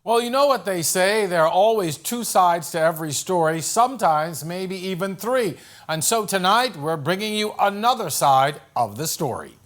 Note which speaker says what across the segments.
Speaker 1: Well, you know what they say, there are always two sides to every story, sometimes maybe even three. And so tonight, we're bringing you another side of the story.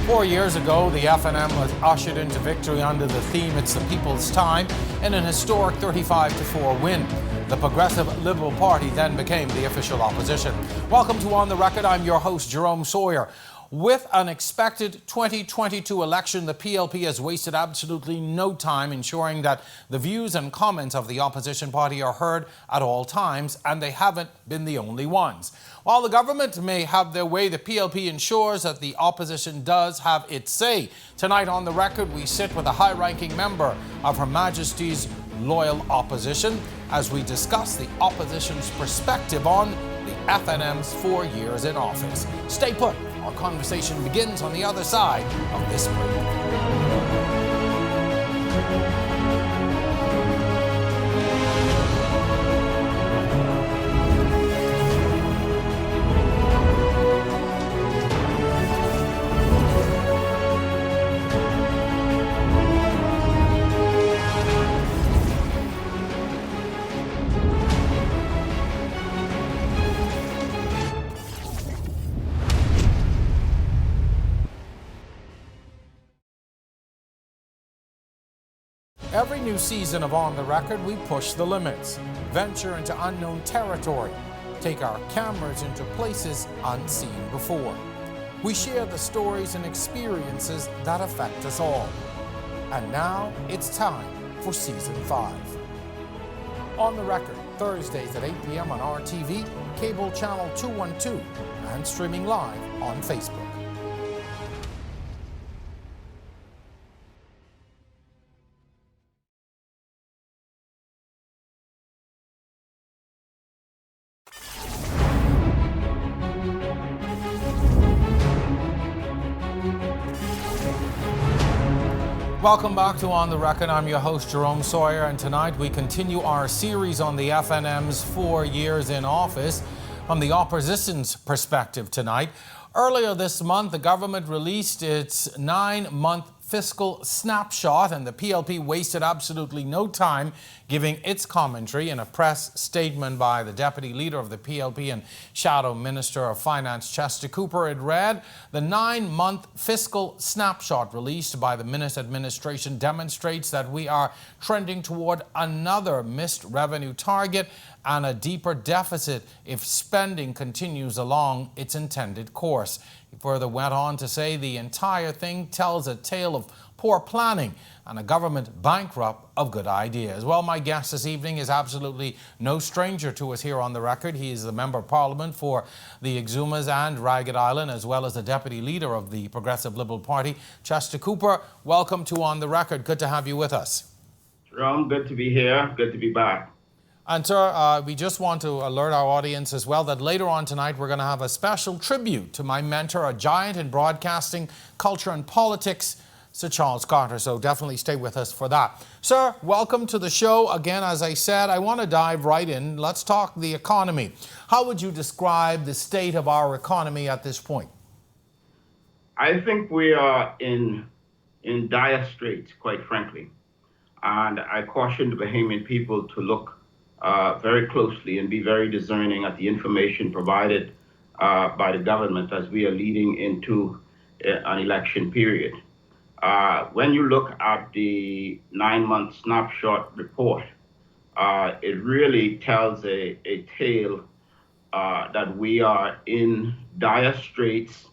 Speaker 1: 4 years ago, the FNM was ushered into victory under the theme "It's the People's Time" in an historic 35-4 win. The Progressive Liberal Party then became the official opposition. Welcome to On the Record. I'm your host, Jerome Sawyer. With an expected 2022 election, the PLP has wasted absolutely no time ensuring that the views and comments of the opposition party are heard at all times, and they haven't been the only ones. While the government may have their way, the PLP ensures that the opposition does have its say. Tonight on the record, we sit with a high-ranking member of Her Majesty's loyal opposition as we discuss the opposition's perspective on the FNM's 4 years in office. Stay put. Our conversation begins on the other side of this break. Every new season of On the Record, we push the limits, venture into unknown territory, take our cameras into places unseen before. We share the stories and experiences that affect us all. And now it's time for Season 5. On the Record, Thursdays at 8 p.m. on RTV, cable channel 212, and streaming live on Facebook. Welcome back to On the Record. I'm your host, Jerome Sawyer, and tonight we continue our series on the FNM's 4 years in office from the opposition's perspective tonight. Earlier this month, the government released its 9-month fiscal snapshot, and the PLP wasted absolutely no time giving its commentary. In a press statement by the Deputy Leader of the PLP and Shadow Minister of Finance, Chester Cooper, it read, "The 9-month fiscal snapshot released by the Minnis administration demonstrates that we are trending toward another missed revenue target and a deeper deficit if spending continues along its intended course." He further went on to say the entire thing tells a tale of poor planning and a government bankrupt of good ideas. Well, my guest this evening is absolutely no stranger to us here on the record. He is the Member of Parliament for the Exumas and Ragged Island, as well as the Deputy Leader of the Progressive Liberal Party, Chester Cooper. Welcome to On the Record. Good to have you with us.
Speaker 2: Jerome, good to be here. Good to be back.
Speaker 1: And sir, we just want to alert our audience as well that later on tonight we're going to have a special tribute to my mentor, a giant in broadcasting, culture and politics, Sir Charles Carter. So definitely stay with us for that. Sir, welcome to the show. Again, as I said, I want to dive right in. Let's talk the economy. How would you describe the state of our economy at this point?
Speaker 2: I think we are in dire straits, quite frankly. And I caution the Bahamian people to look very closely and be very discerning at the information provided by the government as we are leading into an election period. When you look at the 9-month snapshot report, it really tells a tale that we are in dire straits,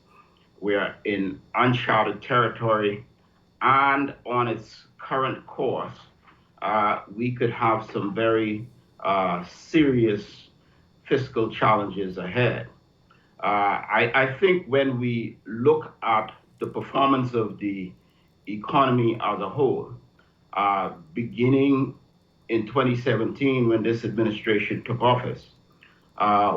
Speaker 2: we are in uncharted territory, and on its current course, we could have some very serious fiscal challenges ahead. I think when we look at the performance of the economy as a whole, beginning in 2017 when this administration took office,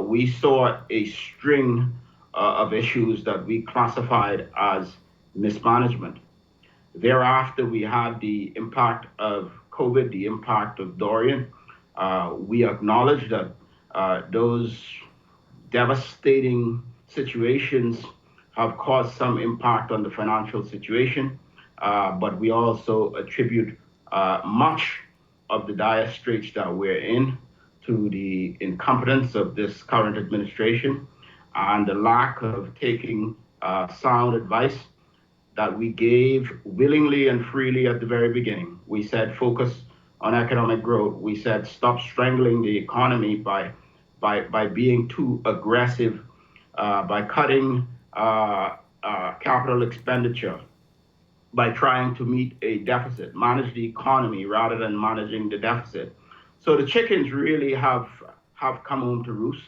Speaker 2: we saw a string of issues that we classified as mismanagement. Thereafter, we had the impact of COVID, the impact of Dorian. We acknowledge that those devastating situations have caused some impact on the financial situation, but we also attribute much of the dire straits that we're in to the incompetence of this current administration and the lack of taking sound advice that we gave willingly and freely at the very beginning. We said focus on economic growth. We said stop strangling the economy by being too aggressive, by cutting capital expenditure, by trying to meet a deficit, manage the economy rather than managing the deficit. So the chickens really have come home to roost.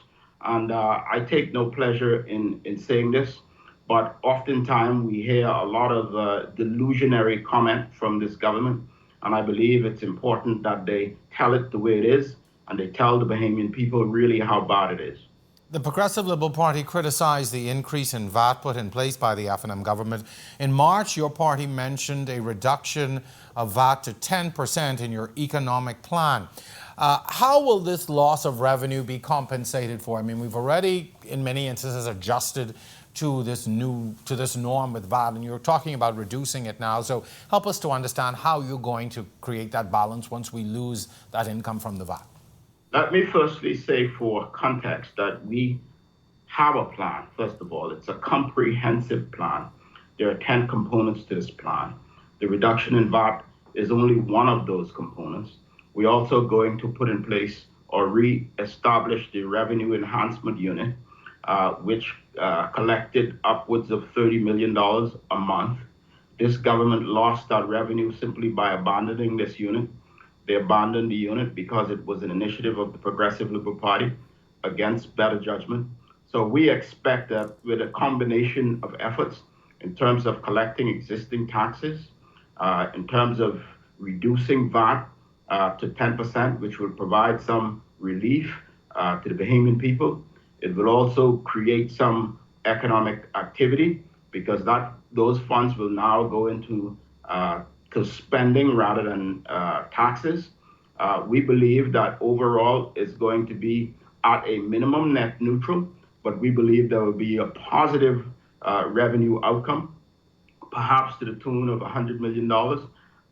Speaker 2: And I take no pleasure in saying this, but oftentimes we hear a lot of delusionary comment from this government. And I believe it's important that they tell it the way it is and they tell the Bahamian people really how bad it is.
Speaker 1: The Progressive Liberal Party criticised the increase in VAT put in place by the FNM government. In March, your party mentioned a reduction of VAT to 10% in your economic plan. How will this loss of revenue be compensated for? I mean, we've already, in many instances, adjusted to this norm with VAT, and you're talking about reducing it now. So help us to understand how you're going to create that balance once we lose that income from the VAT.
Speaker 2: Let me firstly say for context that we have a plan. First of all, it's a comprehensive plan. There are 10 components to this plan. The reduction in VAT is only one of those components. We're also going to put in place or re-establish the Revenue Enhancement Unit, which collected upwards of $30 million a month. This government lost that revenue simply by abandoning this unit. They abandoned the unit because it was an initiative of the Progressive Liberal Party against better judgment. So we expect that with a combination of efforts in terms of collecting existing taxes, in terms of reducing VAT to 10%, which will provide some relief to the Bahamian people. It will also create some economic activity because those funds will now go into to spending rather than taxes. We believe that overall it's going to be at a minimum net neutral, but we believe there will be a positive revenue outcome, perhaps to the tune of $100 million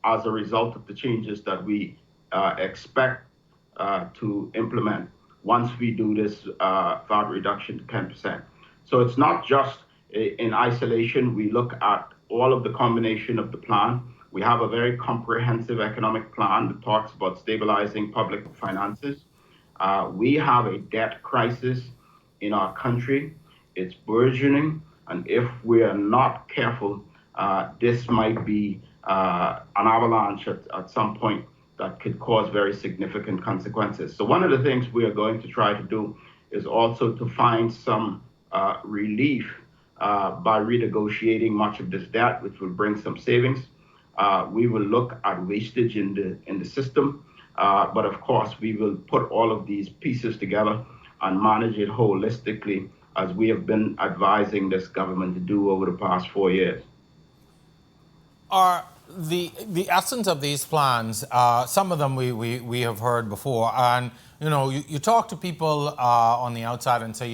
Speaker 2: as a result of the changes that we expect to implement once we do this VAT reduction to 10%. So it's not just in isolation. We look at all of the combination of the plan. We have a very comprehensive economic plan that talks about stabilizing public finances. We have a debt crisis in our country. It's burgeoning. And if we are not careful, this might be an avalanche at some point that could cause very significant consequences. So one of the things we are going to try to do is also to find some relief by renegotiating much of this debt, which will bring some savings. We will look at wastage in the system, but of course we will put all of these pieces together and manage it holistically as we have been advising this government to do over the past 4 years.
Speaker 1: Are the essence of these plans, some of them we have heard before, and you talk to people on the outside and say,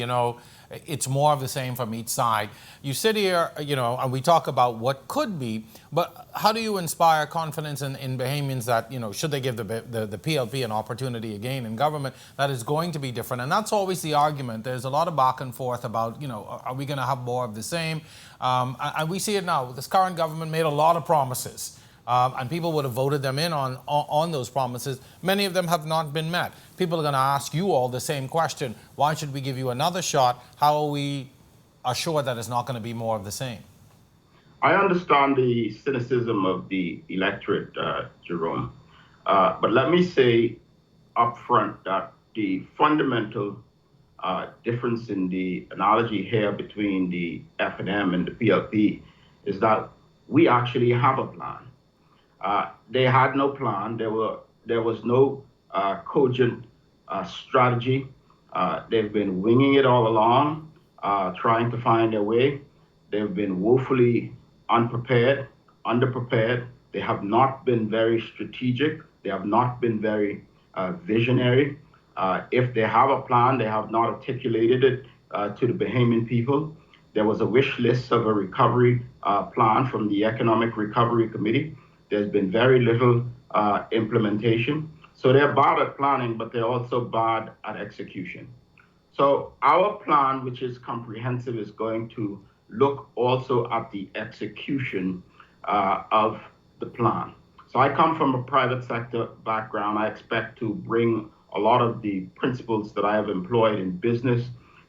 Speaker 1: it's more of the same from each side. You sit here, and we talk about what could be, but how do you inspire confidence in Bahamians that, should they give the PLP an opportunity again in government, that is going to be different? And that's always the argument. There's a lot of back and forth about, are we going to have more of the same? And we see it now. This current government made a lot of promises. And people would have voted them in on those promises. Many of them have not been met. People are going to ask you all the same question. Why should we give you another shot? How are we assured that it's not going to be more of the same?
Speaker 2: I understand the cynicism of the electorate, Jerome. But let me say up front that the fundamental difference in the analogy here between the FNM and the PLP is that we actually have a plan. They had no plan. There was no cogent strategy. They've been winging it all along, trying to find their way. They've been woefully unprepared, underprepared. They have not been very strategic. They have not been very visionary. If they have a plan, they have not articulated it to the Bahamian people. There was a wish list of a recovery plan from the Economic Recovery Committee. There's been very little implementation. So they're bad at planning, but they're also bad at execution. So our plan, which is comprehensive, is going to look also at the execution of the plan. So I come from a private sector background. I expect to bring a lot of the principles that I have employed in business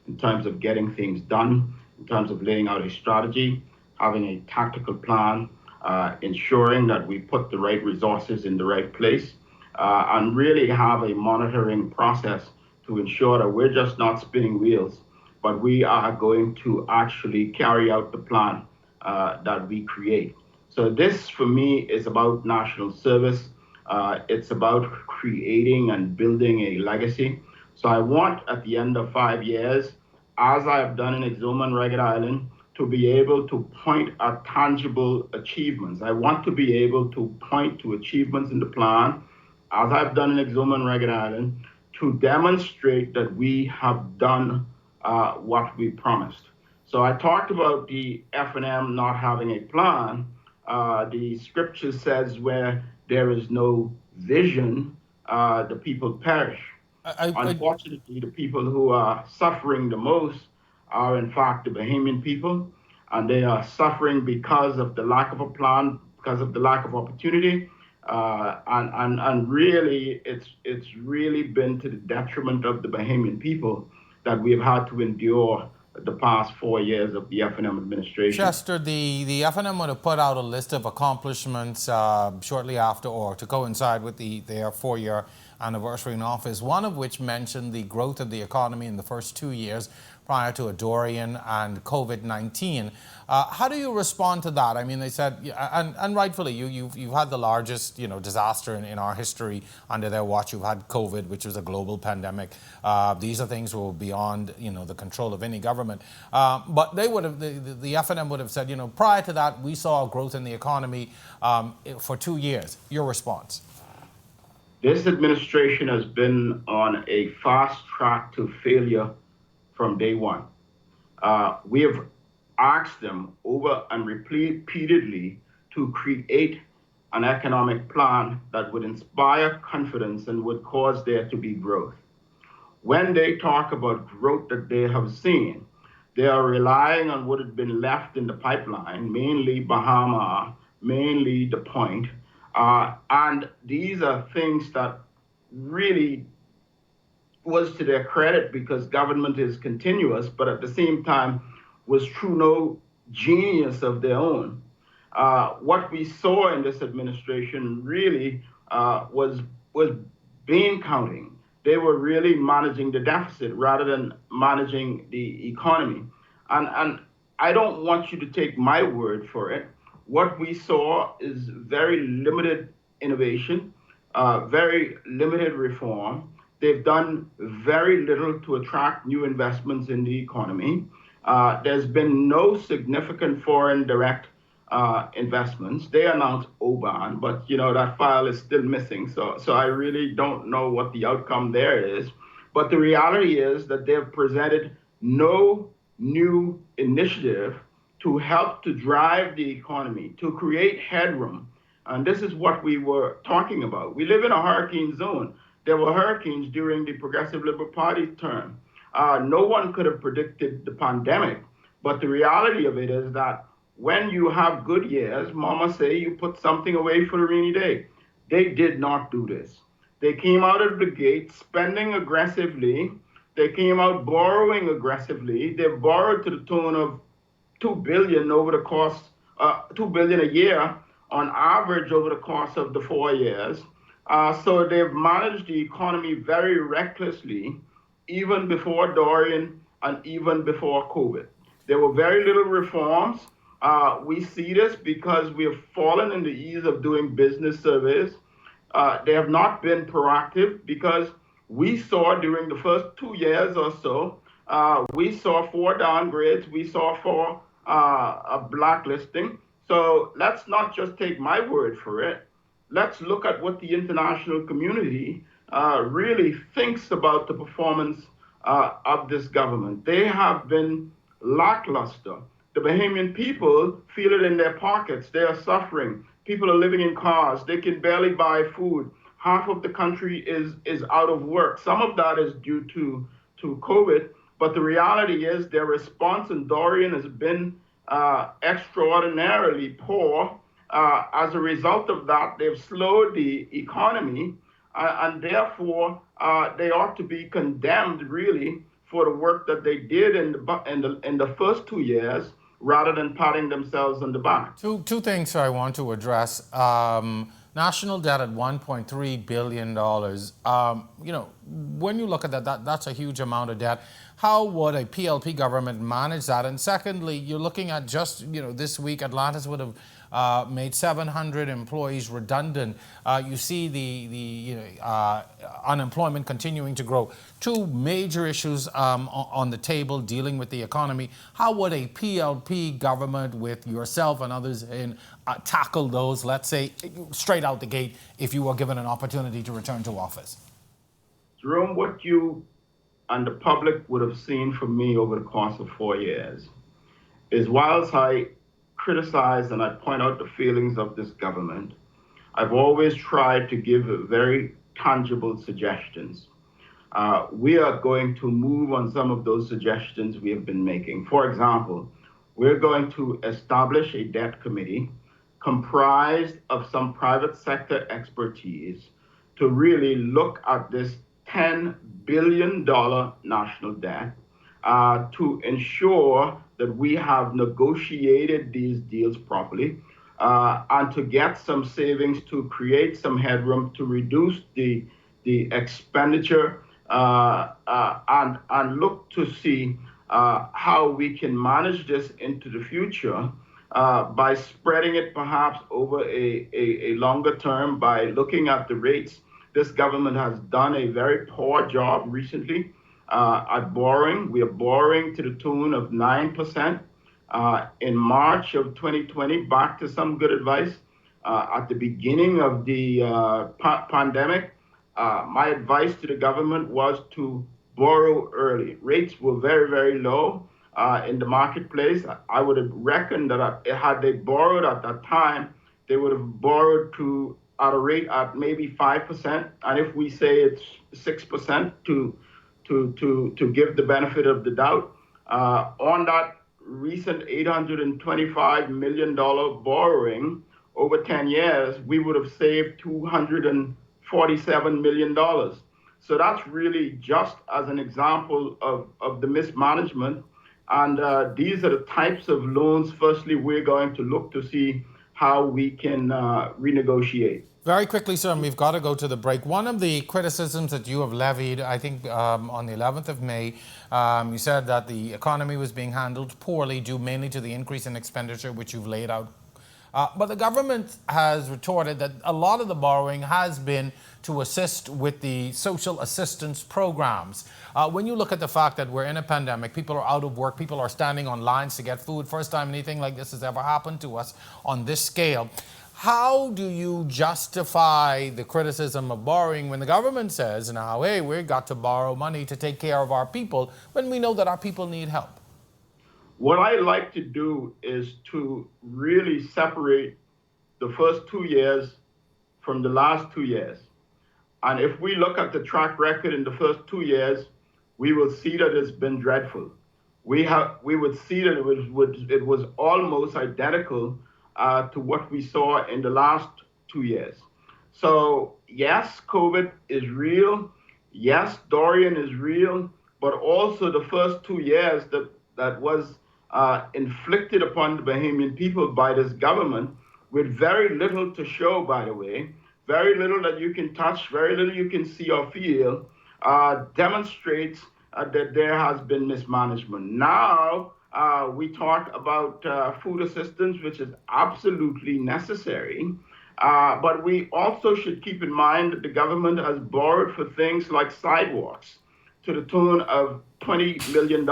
Speaker 2: in terms of getting things done, in terms of laying out a strategy, having a tactical plan, ensuring that we put the right resources in the right place, and really have a monitoring process to ensure that we're just not spinning wheels, but we are going to actually carry out the plan that we create. So this, for me, is about national service. It's about creating and building a legacy. So I want, at the end of 5 years, as I have done in Exuma and Ragged Island, to be able to point at tangible achievements. I want to be able to point to achievements in the plan, as I've done in Exuma and Ragged Island, to demonstrate that we have done what we promised. So I talked about the F&M not having a plan. The scripture says where there is no vision, the people perish. Unfortunately, the people who are suffering the most are, in fact, the Bahamian people, and they are suffering because of the lack of a plan, because of the lack of opportunity, and really, it's really been to the detriment of the Bahamian people that we have had to endure the past 4 years of the F&M administration.
Speaker 1: Chester, the FNM would have put out a list of accomplishments shortly after, or to coincide with their 4-year anniversary in office, one of which mentioned the growth of the economy in the first 2 years prior to a Dorian and COVID-19. How do you respond to that? I mean, they said, and rightfully, you've had the largest disaster in our history under their watch. You've had COVID, which was a global pandemic. These are things that were beyond the control of any government. But they would have, the FNM would have said, prior to that, we saw growth in the economy for 2 years. Your response?
Speaker 2: This administration has been on a fast track to failure from day one. We have asked them over and repeatedly to create an economic plan that would inspire confidence and would cause there to be growth. When they talk about growth that they have seen, they are relying on what had been left in the pipeline, mainly Bahama, mainly the Point. And these are things that really was to their credit because government is continuous, but at the same time was through no genius of their own. What we saw in this administration really was bean counting. They were really managing the deficit rather than managing the economy. And I don't want you to take my word for it. What we saw is very limited innovation, very limited reform. They've done very little to attract new investments in the economy. There's been no significant foreign direct investments. They announced OBAN, but that file is still missing. So I really don't know what the outcome there is. But the reality is that they've presented no new initiative to help to drive the economy, to create headroom. And this is what we were talking about. We live in a hurricane zone. There were hurricanes during the Progressive Liberal Party term. No one could have predicted the pandemic, but the reality of it is that when you have good years, mama say you put something away for a rainy day. They did not do this. They came out of the gate spending aggressively. They came out borrowing aggressively. They borrowed to the tune of $2 billion over the course, $2 billion a year on average over the course of the 4 years. So they've managed the economy very recklessly, even before Dorian and even before COVID. There were very little reforms. We see this because we have fallen in the ease of doing business surveys. They have not been proactive because we saw during the first 2 years or so, we saw four downgrades, we saw four a blacklisting. So let's not just take my word for it. Let's look at what the international community really thinks about the performance of this government. They have been lackluster. The Bahamian people feel it in their pockets. They are suffering. People are living in cars. They can barely buy food. Half of the country is out of work. Some of that is due to COVID, but the reality is their response in Dorian has been extraordinarily poor. As a result of that, they've slowed the economy, and therefore they ought to be condemned really for the work that they did in the first 2 years, rather than patting themselves on the back.
Speaker 1: Two things I want to address. National debt at $1.3 billion. When you look at that's a huge amount of debt. How would a PLP government manage that? And secondly, you're looking at just, this week, Atlantis would have made 700 employees redundant. You see the unemployment continuing to grow. Two major issues on the table dealing with the economy. How would a PLP government with yourself and others tackle those, let's say, straight out the gate if you were given an opportunity to return to office?
Speaker 2: Jerome, what you and the public would have seen from me over the course of 4 years is, whilst I criticize and I point out the feelings of this government, I've always tried to give very tangible suggestions. We are going to move on some of those suggestions we have been making. For example, we're going to establish a debt committee comprised of some private sector expertise to really look at this $10 billion national debt to ensure that we have negotiated these deals properly and to get some savings, to create some headroom, to reduce the expenditure and look to see how we can manage this into the future by spreading it perhaps over a longer term, by looking at the rates. This government has done a very poor job recently at borrowing. We are borrowing to the tune of 9%. In March of 2020, back to some good advice, at the beginning of the pandemic, my advice to the government was to borrow early. Rates were very, very low in the marketplace. I would have reckoned that had they borrowed at that time, they would have borrowed at a rate at maybe 5%, and if we say it's 6% to give the benefit of the doubt, on that recent $825 million borrowing over 10 years, we would have saved $247 million. So that's really just as an example of the mismanagement. And these are the types of loans, firstly, we're going to look to see how we can renegotiate.
Speaker 1: Very quickly, sir, and we've got to go to the break. One of the criticisms that you have levied, I think on the 11th of May, you said that the economy was being handled poorly due mainly to the increase in expenditure, which you've laid out. But the government has retorted that a lot of the borrowing has been to assist with the social assistance programs. When you look at the fact that we're in a pandemic, people are out of work, people are standing on lines to get food, first time anything like this has ever happened to us on this scale. How do you justify the criticism of borrowing when the government says now, hey, we've got to borrow money to take care of our people when we know that our people need help?
Speaker 2: What I like to do is to really separate the first 2 years from the last 2 years. And if we look at the track record in the first 2 years, we will see that it's been dreadful. We would see that it was almost identical to what we saw in the last 2 years. So yes, COVID is real. Yes, Dorian is real, but also the first 2 years that was inflicted upon the Bahamian people by this government, with very little to show, by the way, very little that you can touch, very little you can see or feel, demonstrates that there has been mismanagement. Now, We talk about food assistance, which is absolutely necessary. But we also should keep in mind that the government has borrowed for things like sidewalks to the tune of $20 million.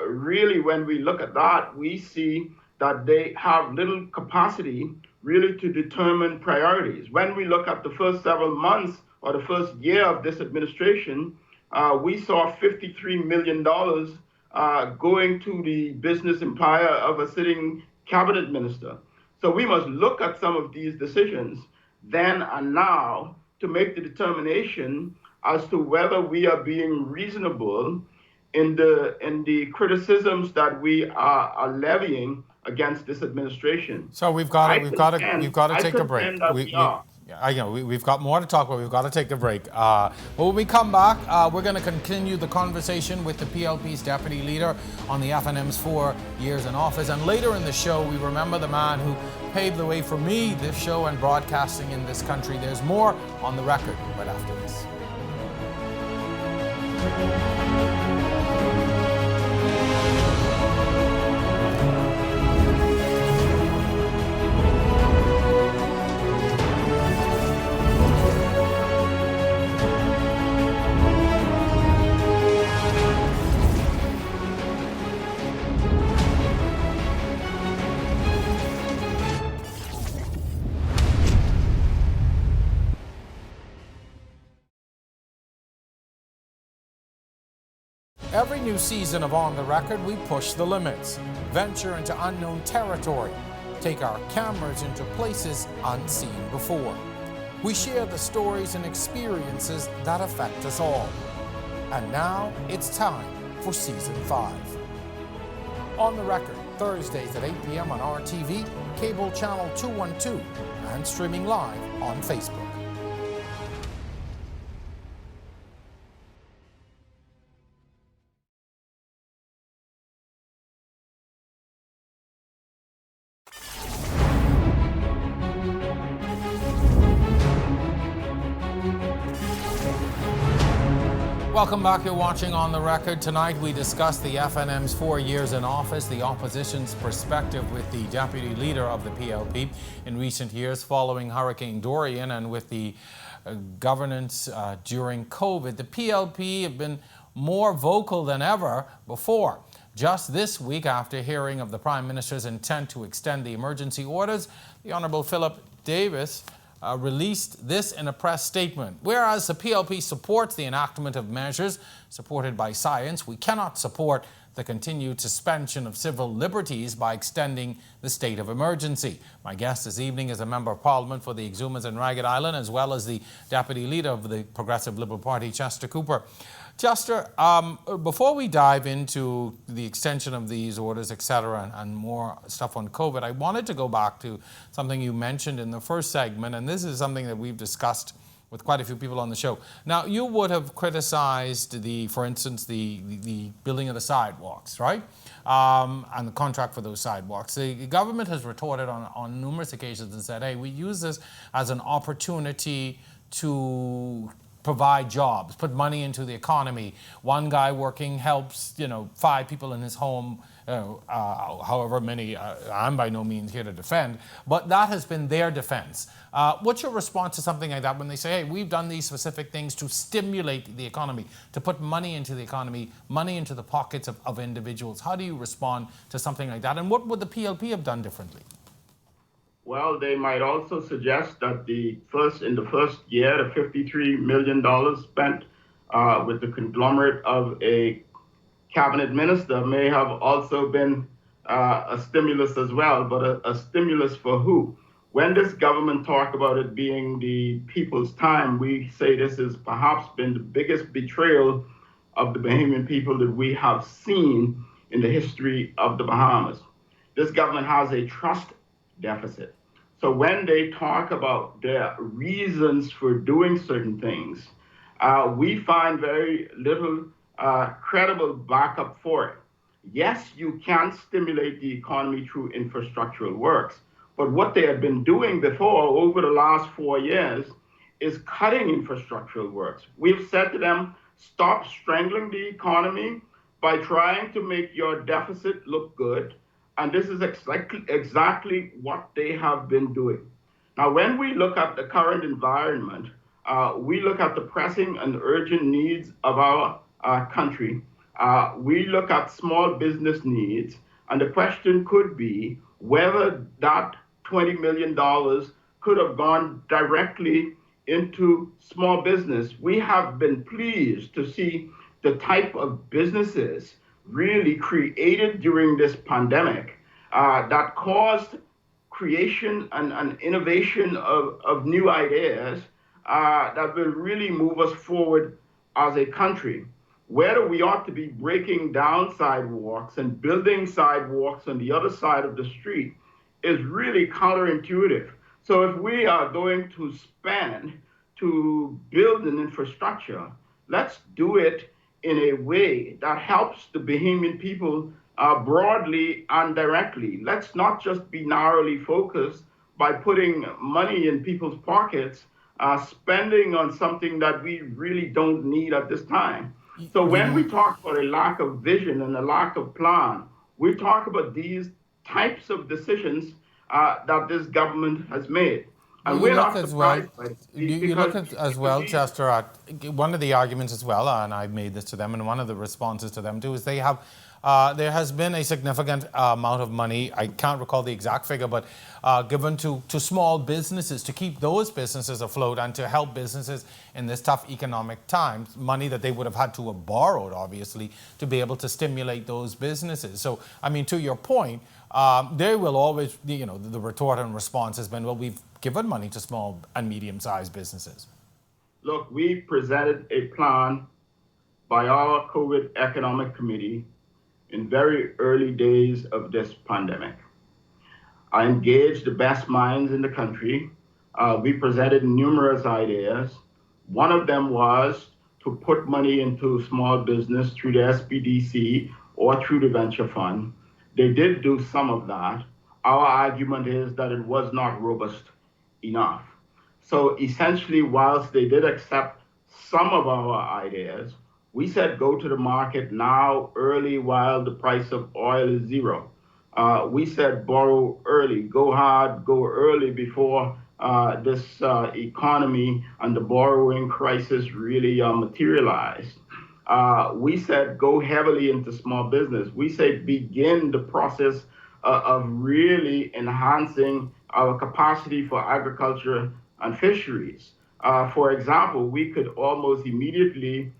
Speaker 2: Really, when we look at that, we see that they have little capacity really to determine priorities. When we look at the first several months or the first year of this administration, we saw $53 million going to the business empire of a sitting cabinet minister. So we must look at some of these decisions then and now to make the determination as to whether we are being reasonable in the criticisms that we are levying against this administration.
Speaker 1: So we've got to
Speaker 2: I
Speaker 1: take a break.
Speaker 2: contend that we are.
Speaker 1: I know we've got more to talk about. We've got to take a break. But when we come back, we're going to continue the conversation with the PLP's deputy leader on the FNM's 4 years in office. And later in the show, we remember the man who paved the way for me, this show, and broadcasting in this country. There's more on the record right after this. Every new season of On the Record, we push the limits, venture into unknown territory, take our cameras into places unseen before. We share the stories and experiences that affect us all. And now it's time for Season 5. On the Record, Thursdays at 8 p.m. on RTV, cable channel 212, and streaming live on Facebook. Welcome back. You're watching On the Record. Tonight we discuss the FNM's 4 years in office, the opposition's perspective with the deputy leader of the PLP in recent years following Hurricane Dorian, and with the governance during COVID. The PLP have been more vocal than ever before. Just this week, after hearing of the Prime Minister's intent to extend the emergency orders, the Honourable Philip Davis released this in a press statement. Whereas the PLP supports the enactment of measures supported by science, we cannot support the continued suspension of civil liberties by extending the state of emergency. My guest this evening is a Member of Parliament for the Exumas and Ragged Island, as well as the Deputy Leader of the Progressive Liberal Party, Chester Cooper. Chester, before we dive into the extension of these orders, etc., and more stuff on COVID, I wanted to go back to something you mentioned in the first segment, and this is something that we've discussed with quite a few people on the show. Now, you would have criticized for instance, the building of the sidewalks, right? And the contract for those sidewalks. The government has retorted on numerous occasions and said, hey, we use this as an opportunity to provide jobs, put money into the economy. One guy working helps, 5 people in his home, however many, I'm by no means here to defend, but that has been their defense. What's your response to something like that when they say, hey, we've done these specific things to stimulate the economy, to put money into the economy, money into the pockets of individuals? How do you respond to something like that? And what would the PLP have done differently?
Speaker 2: Well, they might also suggest that in the first year, the $53 million spent with the conglomerate of a cabinet minister may have also been a stimulus as well, but a stimulus for who? When this government talk about it being the people's time, we say this has perhaps been the biggest betrayal of the Bahamian people that we have seen in the history of the Bahamas. This government has a trust deficit. So when they talk about their reasons for doing certain things, we find very little credible backup for it. Yes, you can stimulate the economy through infrastructural works, but what they have been doing before, over the last 4 years, is cutting infrastructural works. We've said to them, stop strangling the economy by trying to make your deficit look good. And this is exactly what they have been doing. Now, when we look at the current environment, we look at the pressing and urgent needs of our country. We look at small business needs, and the question could be whether that $20 million dollars could have gone directly into small business. We have been pleased to see the type of businesses really created during this pandemic that caused creation and innovation of new ideas that will really move us forward as a country. Whether we ought to be breaking down sidewalks and building sidewalks on the other side of the street is really counterintuitive. So if we are going to spend to build an infrastructure, let's do it in a way that helps the Bahamian people broadly and directly. Let's not just be narrowly focused by putting money in people's pockets, spending on something that we really don't need at this time. So when we talk about a lack of vision and a lack of plan, we talk about these types of decisions that this government has made. And
Speaker 1: You
Speaker 2: we're
Speaker 1: look
Speaker 2: not
Speaker 1: as well.
Speaker 2: surprised by it
Speaker 1: You
Speaker 2: because
Speaker 1: look at, as well, Chester, at one of the arguments as well, and I've made this to them, and one of the responses to them too is they have. There has been a significant amount of money, I can't recall the exact figure, but given to small businesses to keep those businesses afloat and to help businesses in this tough economic times, money that they would have had to have borrowed, obviously, to be able to stimulate those businesses. So, I mean, to your point, there will always, the retort and response has been, well, we've given money to small and medium-sized businesses.
Speaker 2: Look, we presented a plan by our COVID Economic Committee in very early days of this pandemic. I engaged the best minds in the country. We presented numerous ideas. One of them was to put money into small business through the SBDC or through the venture fund. They did do some of that. Our argument is that it was not robust enough. So essentially, whilst they did accept some of our ideas, we said go to the market now early while the price of oil is zero. We said borrow early, go hard, go early before this economy and the borrowing crisis really materialized. We said go heavily into small business. We said begin the process of really enhancing our capacity for agriculture and fisheries. For example, we could almost immediately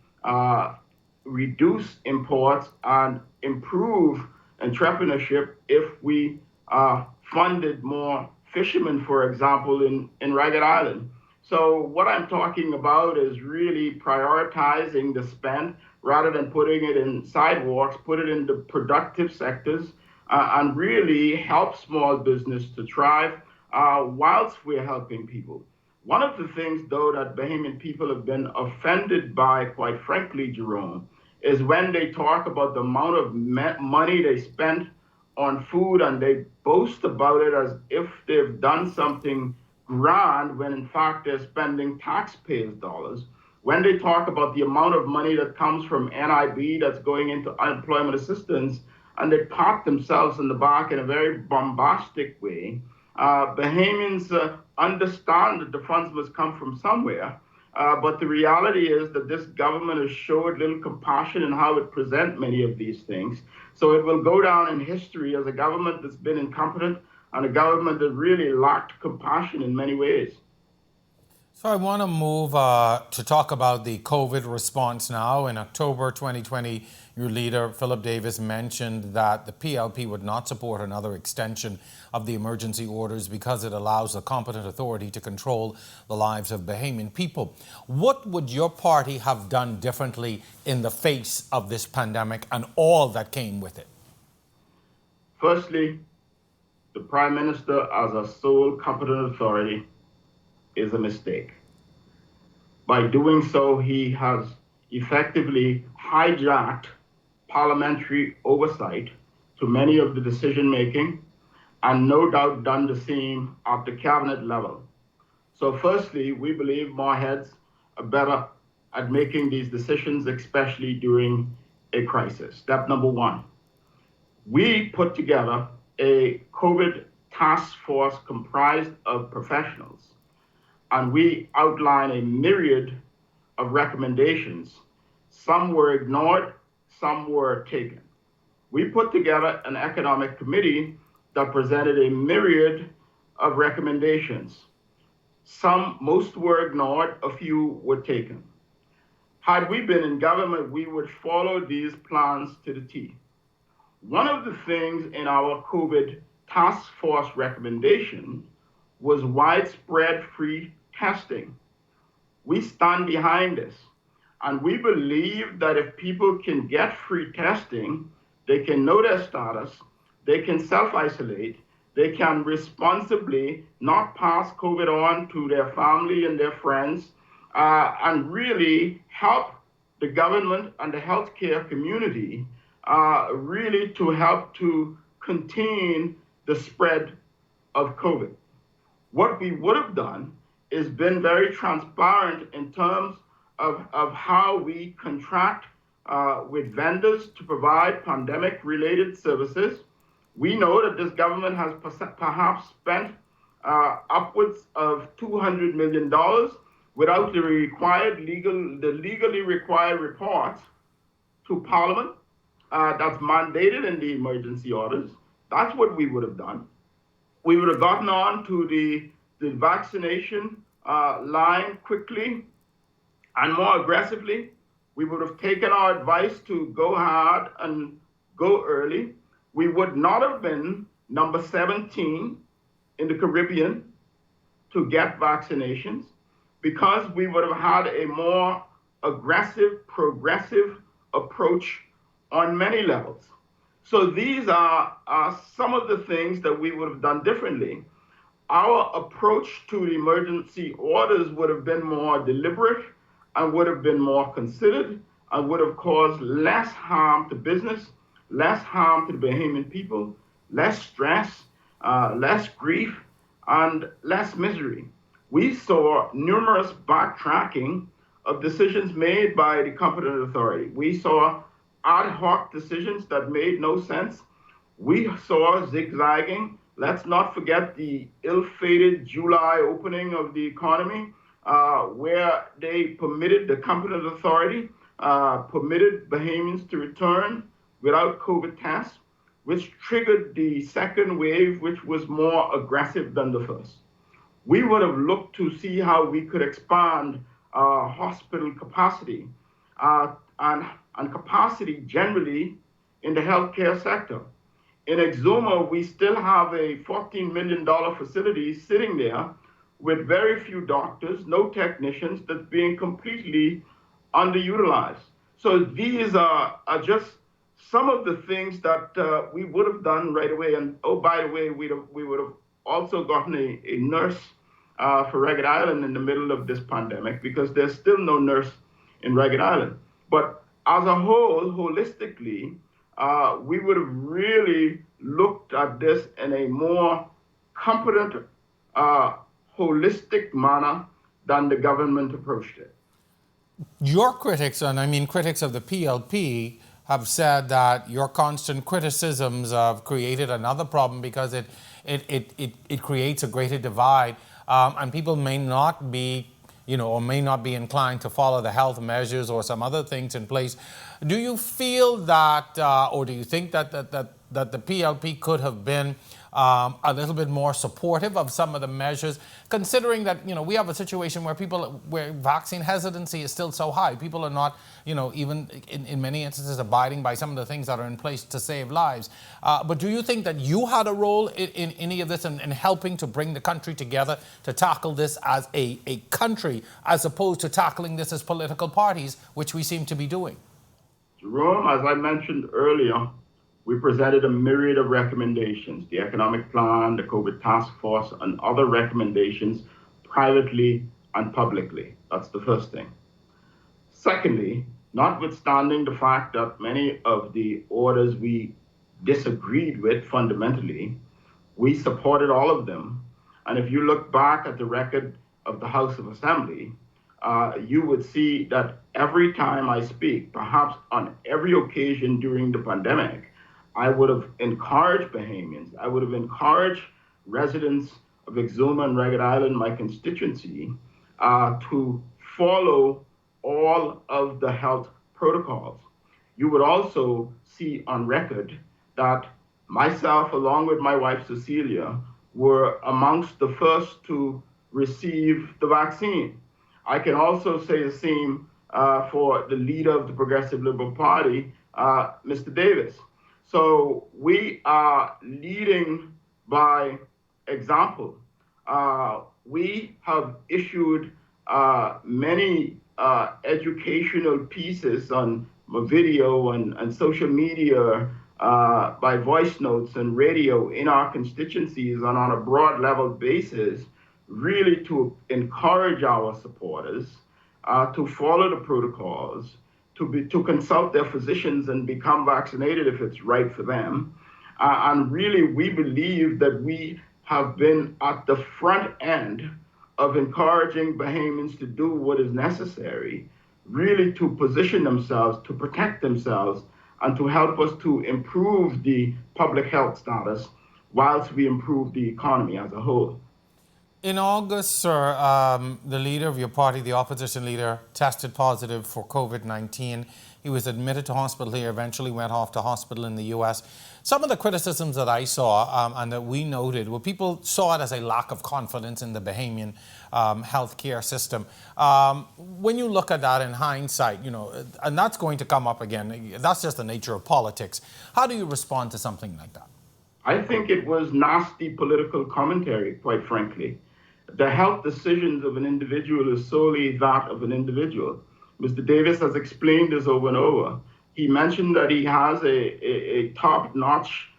Speaker 2: reduce imports and improve entrepreneurship if we funded more fishermen, for example, in Ragged Island. So what I'm talking about is really prioritizing the spend rather than putting it in sidewalks, put it in the productive sectors and really help small business to thrive whilst we're helping people. One of the things, though, that Bahamian people have been offended by, quite frankly, Jerome, is when they talk about the amount of money they spent on food and they boast about it as if they've done something grand when in fact they're spending taxpayers' dollars. When they talk about the amount of money that comes from NIB that's going into unemployment assistance and they pat themselves on the back in a very bombastic way, Bahamians understand that the funds must come from somewhere. But the reality is that this government has showed little compassion in how it presents many of these things. So it will go down in history as a government that's been incompetent and a government that really lacked compassion in many ways.
Speaker 1: So I want to move to talk about the COVID response now. In October 2020, your leader, Philip Davis, mentioned that the PLP would not support another extension of the emergency orders because it allows the competent authority to control the lives of Bahamian people. What would your party have done differently in the face of this pandemic and all that came with it?
Speaker 2: Firstly, the Prime Minister as a sole competent authority is a mistake. By doing so, he has effectively hijacked parliamentary oversight to many of the decision making and no doubt done the same at the cabinet level. So firstly, we believe more heads are better at making these decisions, especially during a crisis. Step number one, we put together a COVID task force comprised of professionals, and we outlined a myriad of recommendations. Some were ignored, some were taken. We put together an economic committee that presented a myriad of recommendations. Most were ignored, a few were taken. Had we been in government, we would follow these plans to the T. One of the things in our COVID task force recommendation was widespread free testing. We stand behind this, and we believe that if people can get free testing, they can know their status, they can self-isolate, they can responsibly not pass COVID on to their family and their friends, and really help the government and the healthcare community really to help to contain the spread of COVID. What we would have done is been very transparent in terms of how we contract with vendors to provide pandemic-related services. We know that this government has perhaps spent upwards of $200 million without the legally required reports to Parliament that's mandated in the emergency orders. That's what we would have done. We would have gotten on to the vaccination line quickly and more aggressively. We would have taken our advice to go hard and go early. We would not have been number 17 in the Caribbean to get vaccinations because we would have had a more aggressive, progressive approach on many levels. So these are some of the things that we would have done differently. Our approach to the emergency orders would have been more deliberate and would have been more considered and would have caused less harm to business, less harm to the Bahamian people, less stress, less grief, and less misery. We saw numerous backtracking of decisions made by the competent authority. We saw ad hoc decisions that made no sense. We saw zigzagging. Let's not forget the ill-fated July opening of the economy, where they permitted the competent authority, permitted Bahamians to return without COVID tests, which triggered the second wave, which was more aggressive than the first. We would have looked to see how we could expand hospital capacity and capacity generally in the healthcare sector. In Exuma, we still have a $14 million facility sitting there with very few doctors, no technicians, that's being completely underutilized. So these are just some of the things that we would have done right away. And oh, by the way, we would have also gotten a nurse for Ragged Island in the middle of this pandemic because there's still no nurse in Ragged Island. But as a whole, holistically, we would have really looked at this in a more competent, holistic manner than the government approached it.
Speaker 1: Your critics, and I mean critics of the PLP, have said that your constant criticisms have created another problem because it creates a greater divide, and people may not be, or may not be inclined to follow the health measures or some other things in place. Do you feel that, or do you think that the PLP could have been a little bit more supportive of some of the measures, considering that, we have a situation where vaccine hesitancy is still so high. People are not, even in many instances abiding by some of the things that are in place to save lives. But do you think that you had a role in any of this in helping to bring the country together to tackle this as a country, as opposed to tackling this as political parties, which we seem to be doing?
Speaker 2: Jerome, as I mentioned earlier, we presented a myriad of recommendations, the economic plan, the COVID task force, and other recommendations privately and publicly. That's the first thing. Secondly, notwithstanding the fact that many of the orders we disagreed with fundamentally, we supported all of them. And if you look back at the record of the House of Assembly, you would see that every time I speak, perhaps on every occasion during the pandemic, I would have encouraged Bahamians, I would have encouraged residents of Exuma and Ragged Island, my constituency, to follow all of the health protocols. You would also see on record that myself, along with my wife Cecilia, were amongst the first to receive the vaccine. I can also say the same for the leader of the Progressive Liberal Party, Mr. Davis. So we are leading by example. We have issued many educational pieces on video and social media by voice notes and radio in our constituencies and on a broad level basis, really to encourage our supporters to follow the protocols, to consult their physicians and become vaccinated if it's right for them. And really, we believe that we have been at the front end of encouraging Bahamians to do what is necessary, really to position themselves, to protect themselves, and to help us to improve the public health status whilst we improve the economy as a whole.
Speaker 1: In August, sir, the leader of your party, the opposition leader, tested positive for COVID-19. He was admitted to hospital here, eventually went off to hospital in the US. Some of the criticisms that I saw and that we noted were people saw it as a lack of confidence in the Bahamian healthcare system. When you look at that in hindsight, you know, and that's going to come up again, that's just the nature of politics. How do you respond to something like that?
Speaker 2: I think it was nasty political commentary, quite frankly. The health decisions of an individual is solely that of an individual. Mr. Davis has explained this over and over. He mentioned that he has a top-notch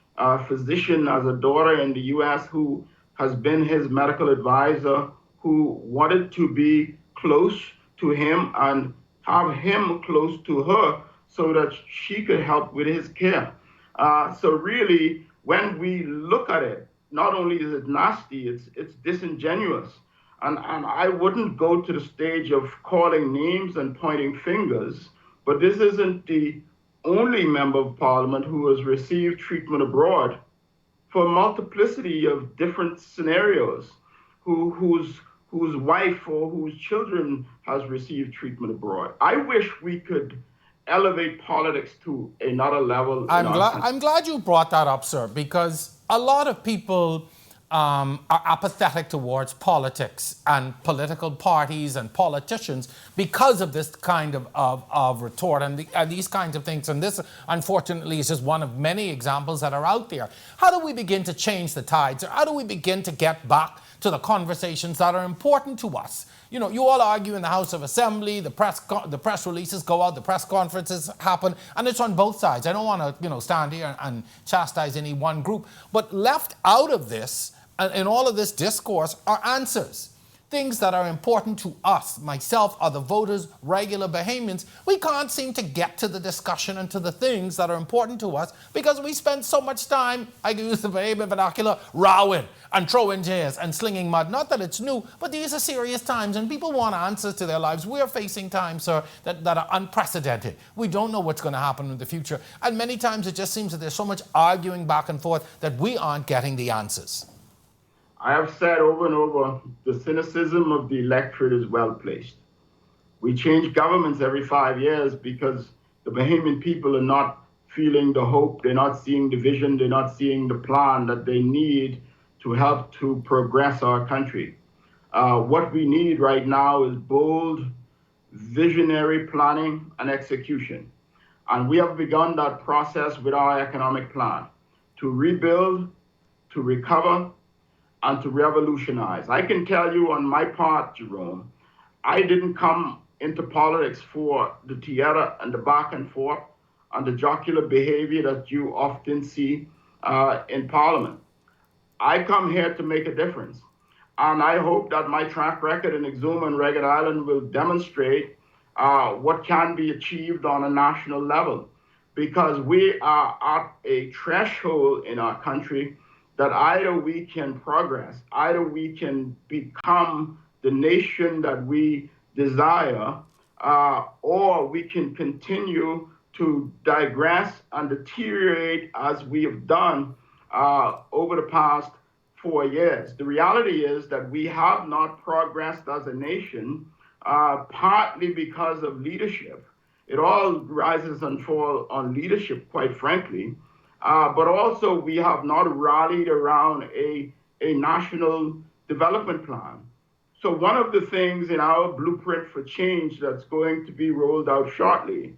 Speaker 2: physician as a daughter in the US who has been his medical advisor, who wanted to be close to him and have him close to her so that she could help with his care. So really, when we look at it, not only is it nasty, it's disingenuous. And I wouldn't go to the stage of calling names and pointing fingers, but this isn't the only member of parliament who has received treatment abroad for a multiplicity of different scenarios, whose wife or whose children has received treatment abroad. I wish we could elevate politics to another level.
Speaker 1: I'm glad you brought that up, sir, because a lot of people are apathetic towards politics and political parties and politicians because of this kind of retort and these kinds of things. And this, unfortunately, is just one of many examples that are out there. How do we begin to change the tides? Or how do we begin to get back to the conversations that are important to us? You know, you all argue in the House of Assembly, the press releases go out, the press conferences happen, and it's on both sides. I don't want to, stand here and chastise any one group, but left out of this, in all of this discourse, are answers. Things that are important to us, myself, other voters, regular Bahamians. We can't seem to get to the discussion and to the things that are important to us because we spend so much time, I can use the Bahamian vernacular, rowing and throwing chairs and slinging mud. Not that it's new, but these are serious times and people want answers to their lives. We're facing times, sir, that are unprecedented. We don't know what's going to happen in the future. And many times it just seems that there's so much arguing back and forth that we aren't getting the answers.
Speaker 2: I have said over and over, the cynicism of the electorate is well placed. We change governments every 5 years because the Bahamian people are not feeling the hope, they're not seeing the vision, they're not seeing the plan that they need to help to progress our country. What we need right now is bold, visionary planning and execution. And we have begun that process with our economic plan to rebuild, to recover, and to revolutionize. I can tell you on my part, Jerome, I didn't come into politics for the theater and the back and forth and the jocular behavior that you often see in Parliament. I come here to make a difference. And I hope that my track record in Exuma and Ragged Island will demonstrate what can be achieved on a national level. Because we are at a threshold in our country that either we can progress, either we can become the nation that we desire, or we can continue to digress and deteriorate as we have done over the past 4 years. The reality is that we have not progressed as a nation, partly because of leadership. It all rises and falls on leadership, quite frankly. But also, we have not rallied around a national development plan. So, one of the things in our blueprint for change that's going to be rolled out shortly,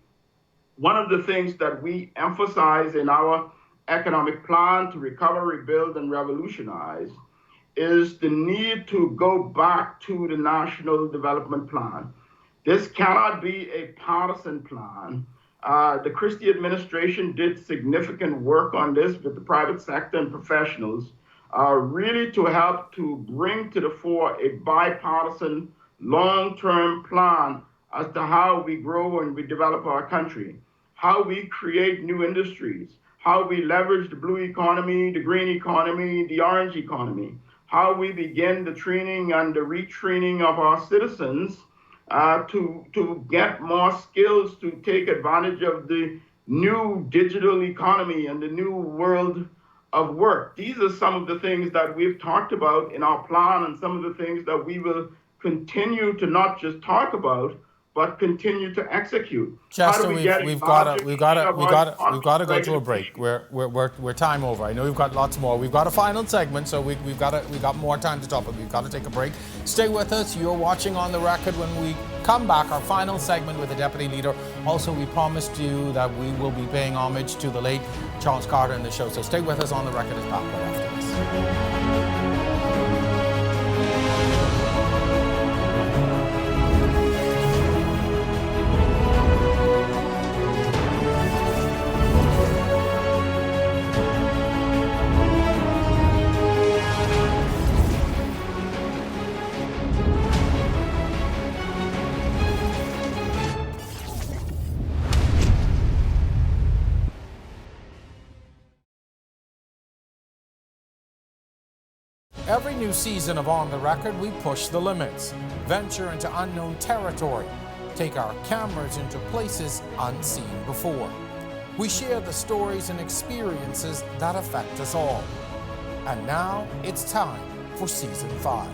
Speaker 2: one of the things that we emphasize in our economic plan to recover, rebuild, and revolutionize is the need to go back to the national development plan. This cannot be a partisan plan. The Christie administration did significant work on this with the private sector and professionals, really to help to bring to the fore a bipartisan long-term plan as to how we grow and we develop our country, how we create new industries, how we leverage the blue economy, the green economy, the orange economy, how we begin the training and the retraining of our citizens to get more skills to take advantage of the new digital economy and the new world of work. These are some of the things that we've talked about in our plan and some of the things that we will continue to not just talk about, but continue to execute.
Speaker 1: Chester, we've got to go to a break. We're time over. I know we've got lots more. We've got a final segment, so we've got more time to talk, but we've got to take a break. Stay with us. You're watching On the Record. When we come back, our final segment with the Deputy Leader. Also, we promised you that we will be paying homage to the late Charles Carter in the show. So stay with us. On the Record is back right after this. Every new season of On the Record, we push the limits, venture into unknown territory, take our cameras into places unseen before. We share the stories and experiences that affect us all. And now it's time for Season 5.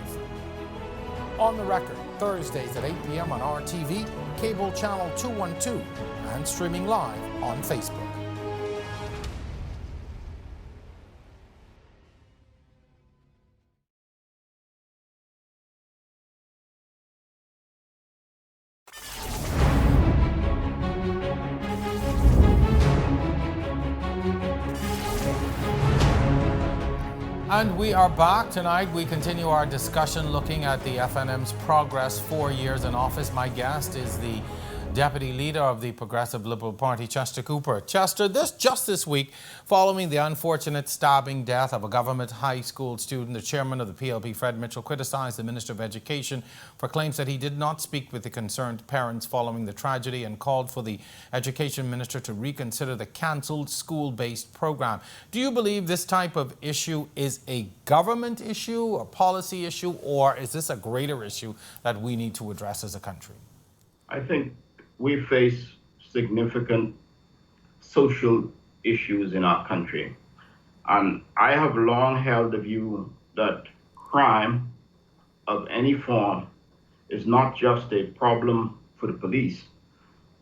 Speaker 1: On the Record, Thursdays at 8 p.m. on RTV, cable channel 212, and streaming live on Facebook. And we are back tonight. We continue our discussion looking at the FNM's progress 4 years in office. My guest is the Deputy Leader of the Progressive Liberal Party, Chester Cooper. Chester, this week, following the unfortunate stabbing death of a government high school student, the chairman of the PLP, Fred Mitchell, criticised the Minister of Education for claims that he did not speak with the concerned parents following the tragedy and called for the Education Minister to reconsider the cancelled school-based programme. Do you believe this type of issue is a government issue, a policy issue, or is this a greater issue that we need to address as a country?
Speaker 2: I think we face significant social issues in our country. And I have long held the view that crime of any form is not just a problem for the police,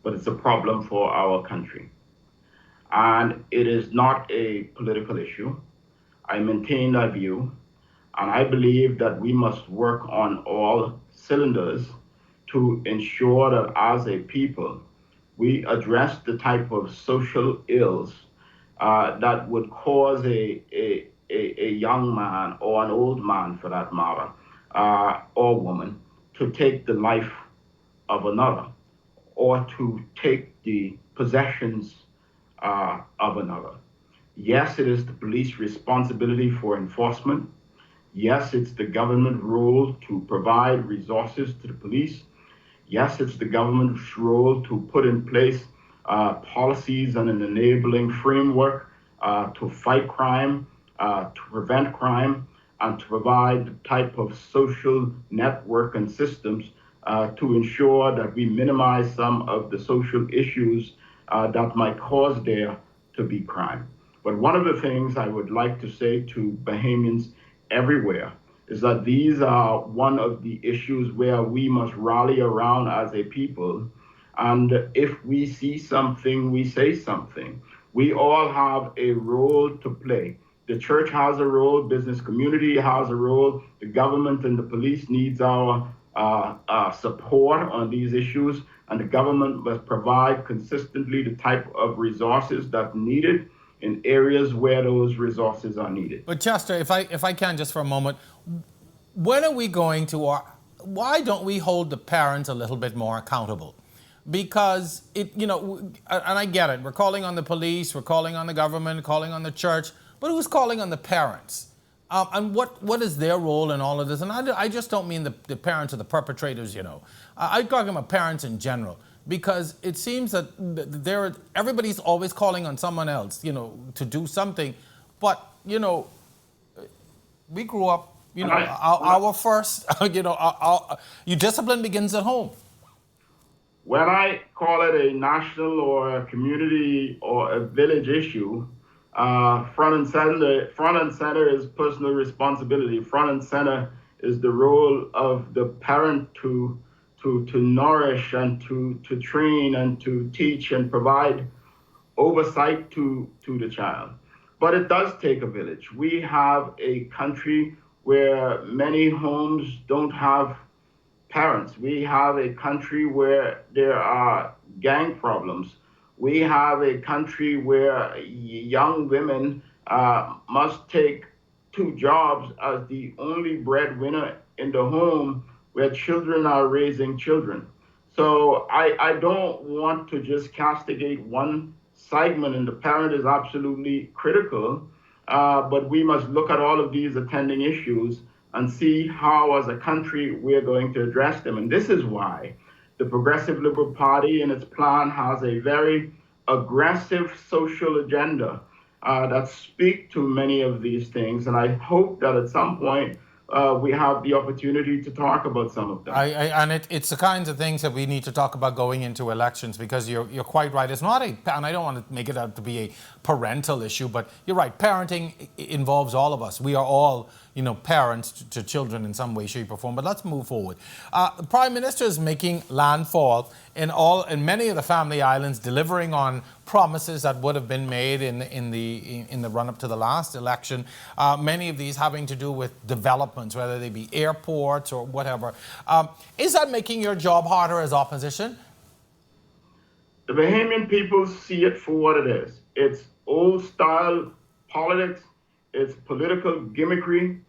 Speaker 2: but it's a problem for our country. And it is not a political issue. I maintain that view. And I believe that we must work on all cylinders to ensure that as a people, we address the type of social ills that would cause a young man or an old man, for that matter, or woman, to take the life of another or to take the possessions of another. Yes, it is the police responsibility for enforcement. Yes, it's the government role to provide resources to the police. Yes, it's the government's role to put in place policies and an enabling framework to fight crime, to prevent crime, and to provide the type of social network and systems to ensure that we minimize some of the social issues that might cause there to be crime. But one of the things I would like to say to Bahamians everywhere is that these are one of the issues where we must rally around as a people. And if we see something, we say something. We all have a role to play. The church has a role, business community has a role, the government and the police needs our support on these issues, and the government must provide consistently the type of resources that needed in areas where those resources are needed.
Speaker 1: But Chester, if I can just for a moment, when are we going to, why don't we hold the parents a little bit more accountable? Because and I get it, we're calling on the police, we're calling on the government, calling on the church, but who's calling on the parents? And what is their role in all of this? And I just don't mean the parents or the perpetrators, I'm talking about parents in general, because it seems that everybody's always calling on someone else, to do something. But, we grew up, our first, your discipline begins at home.
Speaker 2: When I call it a national or a community or a village issue, front and center is personal responsibility. Front and center is the role of the parent to nourish and to train and to teach and provide oversight to the child. But it does take a village. We have a country where many homes don't have parents. We have a country where there are gang problems. We have a country where young women must take two jobs as the only breadwinner in the home where children are raising children. So I don't want to just castigate one segment, and the parent is absolutely critical, but we must look at all of these attending issues and see how, as a country, we're going to address them. And this is why the Progressive Liberal Party in its plan has a very aggressive social agenda that speak to many of these things. And I hope that at some point we have the opportunity to talk about some of them.
Speaker 1: It's the kinds of things that we need to talk about going into elections, because you're quite right. It's not and I don't want to make it out to be a parental issue, but you're right. Parenting involves all of us. We are all, parents to children in some way, shape, or form. But let's move forward. The Prime Minister is making landfall in many of the family islands, delivering on promises that would have been made in the run-up to the last election. Many of these having to do with developments, whether they be airports or whatever. Is that making your job harder as opposition?
Speaker 2: The Bahamian people see it for what it is. It's old-style politics. It's political gimmickry.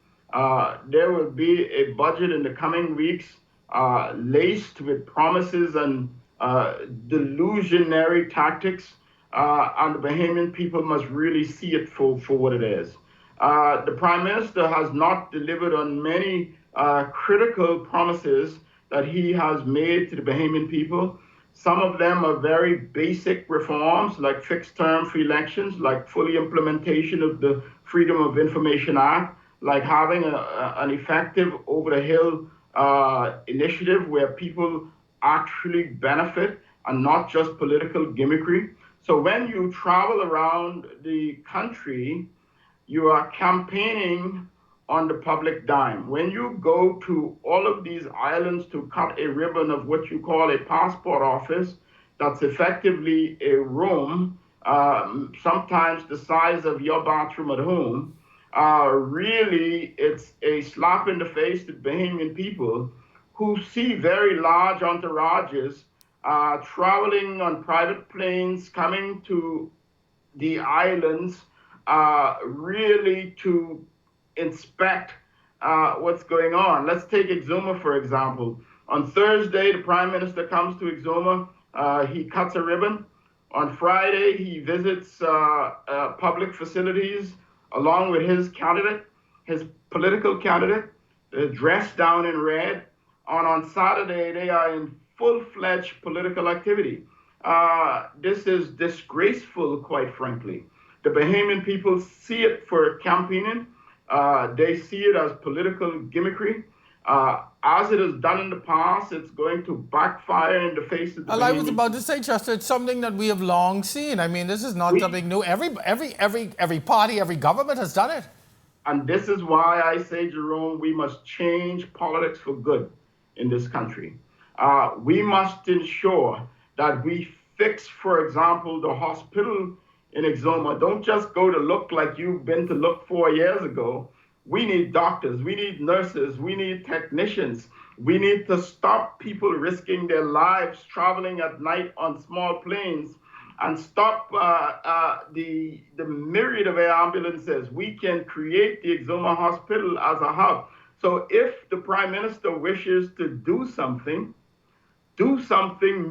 Speaker 2: There will be a budget in the coming weeks laced with promises and delusionary tactics, and the Bahamian people must really see it for what it is. The Prime Minister has not delivered on many critical promises that he has made to the Bahamian people. Some of them are very basic reforms, like fixed term for elections, like fully implementation of the Freedom of Information Act, like having an effective over-the-hill initiative where people actually benefit and not just political gimmickry. So when you travel around the country, you are campaigning on the public dime. When you go to all of these islands to cut a ribbon of what you call a passport office, that's effectively a room, sometimes the size of your bathroom at home, really it's a slap in the face to Bahamian people who see very large entourages traveling on private planes, coming to the islands, really to inspect what's going on. Let's take Exuma, for example. On Thursday, the Prime Minister comes to Exuma. He cuts a ribbon. On Friday, he visits public facilities along with his candidate, his political candidate, dressed down in red. And on Saturday, they are in full-fledged political activity. This is disgraceful, quite frankly. The Bahamian people see it for campaigning. They see it as political gimmickry. As it has done in the past, it's going to backfire in the face of the
Speaker 1: Well, I was
Speaker 2: Bahamian
Speaker 1: about
Speaker 2: people.
Speaker 1: to say, Chester, it's something that we have long seen. I mean, this is not
Speaker 2: We,
Speaker 1: something new. Every party, every government has done it.
Speaker 2: and this is why I say, Jerome, we must change politics for good in this country. We must ensure that we fix, for example, the hospital in Exoma. Don't just go to look like you've been to look 4 years ago. We need doctors, we need nurses, we need technicians. We need to stop people risking their lives traveling at night on small planes and stop the myriad of air ambulances. We can create the Exoma Hospital as a hub. So if the Prime Minister wishes to do something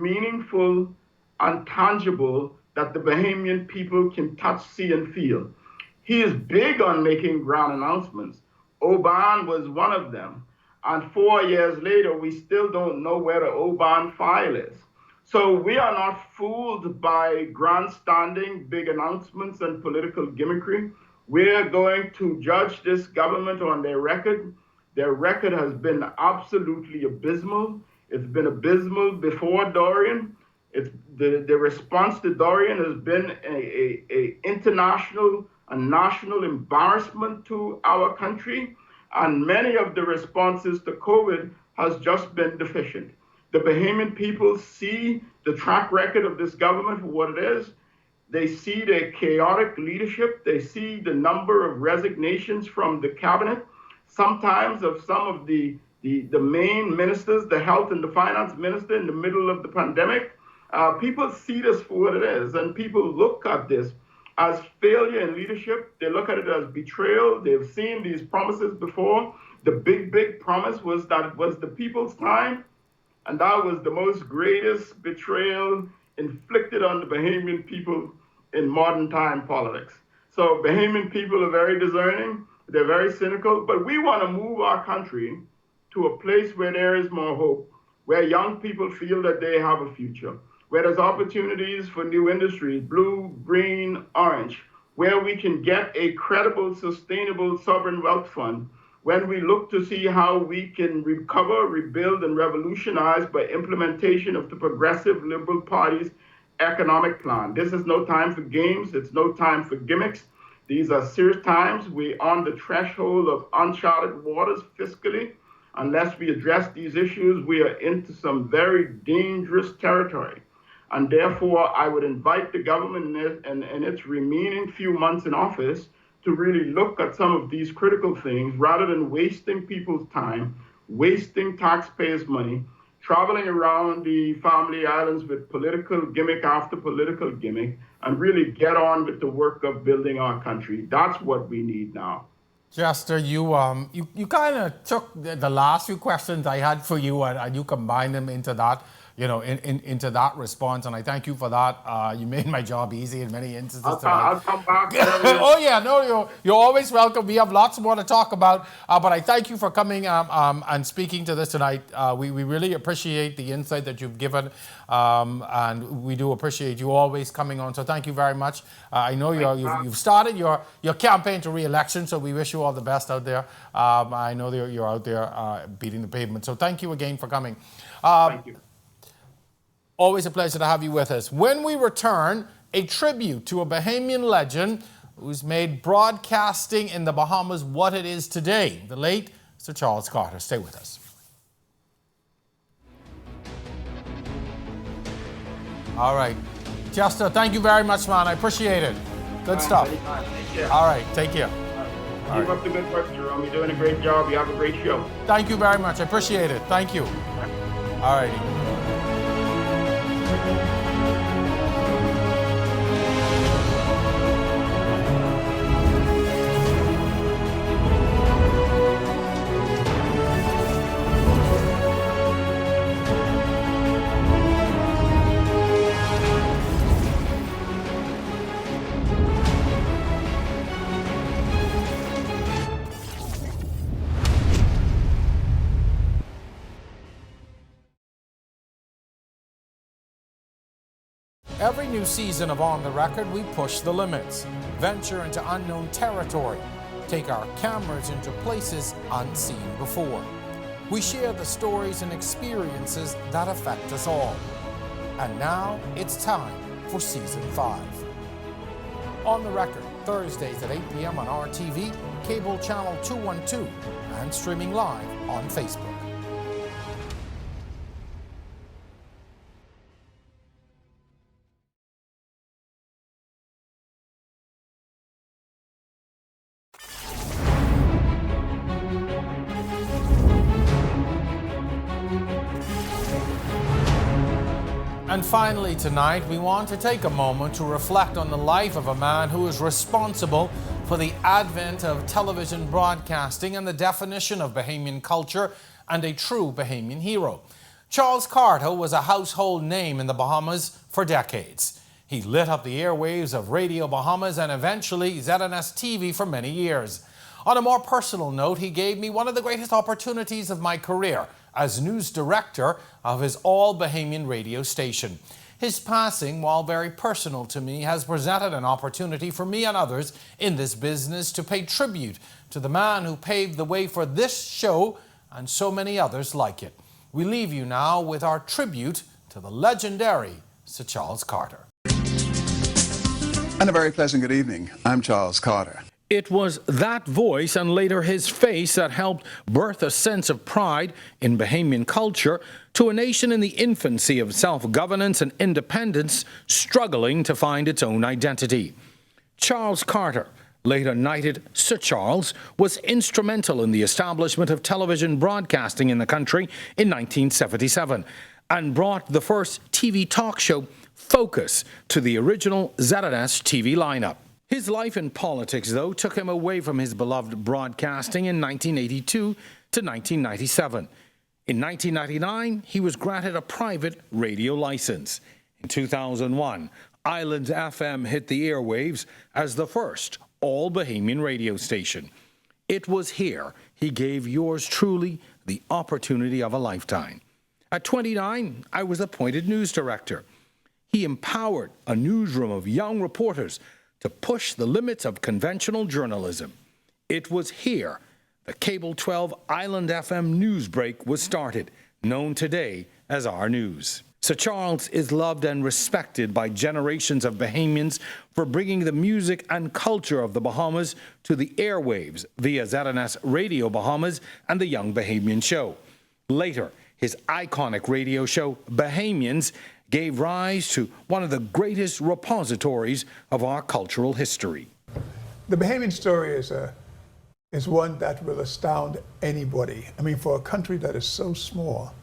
Speaker 2: meaningful and tangible that the Bahamian people can touch, see, and feel. He is big on making grand announcements. Oban was one of them. And 4 years later, we still don't know where the Oban file is. So we are not fooled by grandstanding, big announcements, and political gimmickry. We're going to judge this government on their record. Their record has been absolutely abysmal. It's been abysmal before Dorian. It's the response to Dorian has been a international and national embarrassment to our country, and many of the responses to COVID has just been deficient. The Bahamian people see the track record of this government for what it is. They see the chaotic leadership. They see the number of resignations from the cabinet, sometimes of some of the main ministers, the health and the finance minister in the middle of the pandemic. People see this for what it is, and people look at this as failure in leadership. They look at it as betrayal. They've seen these promises before. The big promise was that it was the people's time, and that was the most greatest betrayal inflicted on the Bahamian people in modern time politics. So Bahamian people are very discerning. They're very cynical, but we want to move our country to a place where there is more hope, where young people feel that they have a future, where there's opportunities for new industries, blue, green, orange, where we can get a credible, sustainable sovereign wealth fund, when we look to see how we can recover, rebuild, and revolutionize by implementation of the Progressive Liberal Party's economic plan. This is no time for games. It's no time for gimmicks. These are serious times. We're on the threshold of uncharted waters fiscally. Unless we address these issues, we are into some very dangerous territory. And therefore, I would invite the government in its remaining few months in office to really look at some of these critical things rather than wasting people's time, wasting taxpayers' money, traveling around the family islands with political gimmick after political gimmick, and really get on with the work of building our country. That's what we need now.
Speaker 1: Chester, you kind of took the last few questions I had for you and you combined them into that, into that response, and I thank you for that. You made my job easy in many instances
Speaker 2: I'll come back.
Speaker 1: Oh yeah, no, you're always welcome. We have lots more to talk about, but I thank you for coming and speaking to this tonight. We really appreciate the insight that you've given, and we do appreciate you always coming on. So thank you very much. I know you've started your campaign to re-election, so we wish you all the best out there. I know that you're out there beating the pavement. So thank you again for coming.
Speaker 2: Thank you.
Speaker 1: Always a pleasure to have you with us. When we return, a tribute to a Bahamian legend who's made broadcasting in the Bahamas what it is today, the late Sir Charles Carter. Stay with us. All right. Chester, thank you very much, man. I appreciate it. Good stuff. All right. Take care.
Speaker 2: Keep up the good work, Jerome. You're doing a great job. You have a great show.
Speaker 1: Thank you very much. I appreciate it. Thank you. All righty. Every new season of On the Record, we push the limits, venture into unknown territory, take our cameras into places unseen before. We share the stories and experiences that affect us all. And now it's time for Season 5. On the Record, Thursdays at 8 p.m. on RTV, cable channel 212, and streaming live on Facebook. And finally tonight, we want to take a moment to reflect on the life of a man who is responsible for the advent of television broadcasting and the definition of Bahamian culture, and a true Bahamian hero. Charles Carter was a household name in the Bahamas for decades. He lit up the airwaves of Radio Bahamas and eventually ZNS TV for many years. On a more personal note, he gave me one of the greatest opportunities of my career as news director of his all-Bahamian radio station. His passing, while very personal to me, has presented an opportunity for me and others in this business to pay tribute to the man who paved the way for this show and so many others like it. We leave you now with our tribute to the legendary Sir Charles Carter.
Speaker 3: And a very pleasant good evening. I'm Charles Carter.
Speaker 1: It was that voice and later his face that helped birth a sense of pride in Bahamian culture to a nation in the infancy of self-governance and independence struggling to find its own identity. Charles Carter, later knighted Sir Charles, was instrumental in the establishment of television broadcasting in the country in 1977 and brought the first TV talk show, Focus, to the original ZNS TV lineup. His life in politics, though, took him away from his beloved broadcasting in 1982 to 1997. In 1999, he was granted a private radio license. In 2001, Island FM hit the airwaves as the first all-Bahamian radio station. It was here he gave yours truly the opportunity of a lifetime. At 29, I was appointed news director. He empowered a newsroom of young reporters to push the limits of conventional journalism. It was here the Cable 12 Island FM news break was started, known today as Our News. Sir Charles is loved and respected by generations of Bahamians for bringing the music and culture of the Bahamas to the airwaves via ZNS Radio Bahamas and the Young Bahamian Show. Later, his iconic radio show, Bahamians, gave rise to one of the greatest repositories of our cultural history.
Speaker 4: The Bahamian story is one that will astound anybody. I mean, for a country that is so small,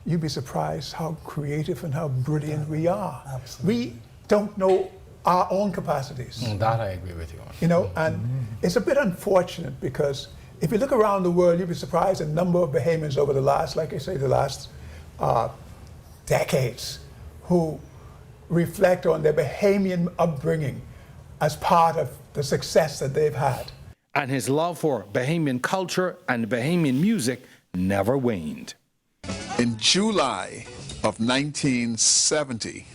Speaker 4: you'd be surprised how creative and how brilliant we are. Absolutely. We don't know our own capacities.
Speaker 1: That I agree with you on.
Speaker 4: You know, and it's a bit unfortunate because if you look around the world, you'd be surprised at the number of Bahamians over the last, like I say, the last decades, who reflect on their Bahamian upbringing as part of the success that they've had.
Speaker 1: And his love for Bahamian culture and Bahamian music never waned.
Speaker 3: In July of 1970,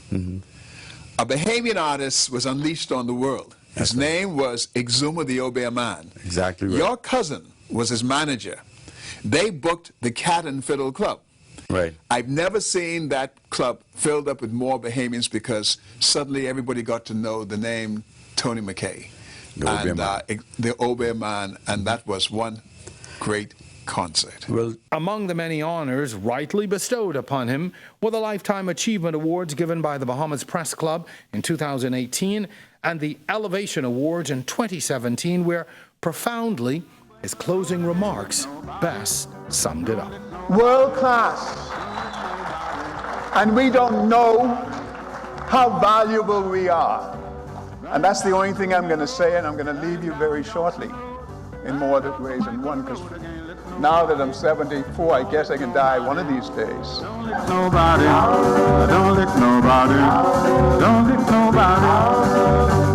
Speaker 3: a Bahamian artist was unleashed on the world. His name was Exuma the Obeah Man.
Speaker 5: Exactly right.
Speaker 3: Your cousin was his manager. They booked the Cat and Fiddle Club.
Speaker 5: Right.
Speaker 3: I've never seen that club filled up with more Bahamians because suddenly everybody got to know the name Tony McKay. The Obeah Man, and that was one great concert.
Speaker 1: Well, among the many honors rightly bestowed upon him were the Lifetime Achievement Awards given by the Bahamas Press Club in 2018 and the Elevation Awards in 2017, where profoundly his closing remarks best summed it up.
Speaker 4: World class. And we don't know how valuable we are. And that's the only thing I'm going to say, and I'm going to leave you very shortly in more ways than one, because now that I'm 74, I guess I can die one of these days.
Speaker 6: Don't let nobody, don't let nobody, don't let nobody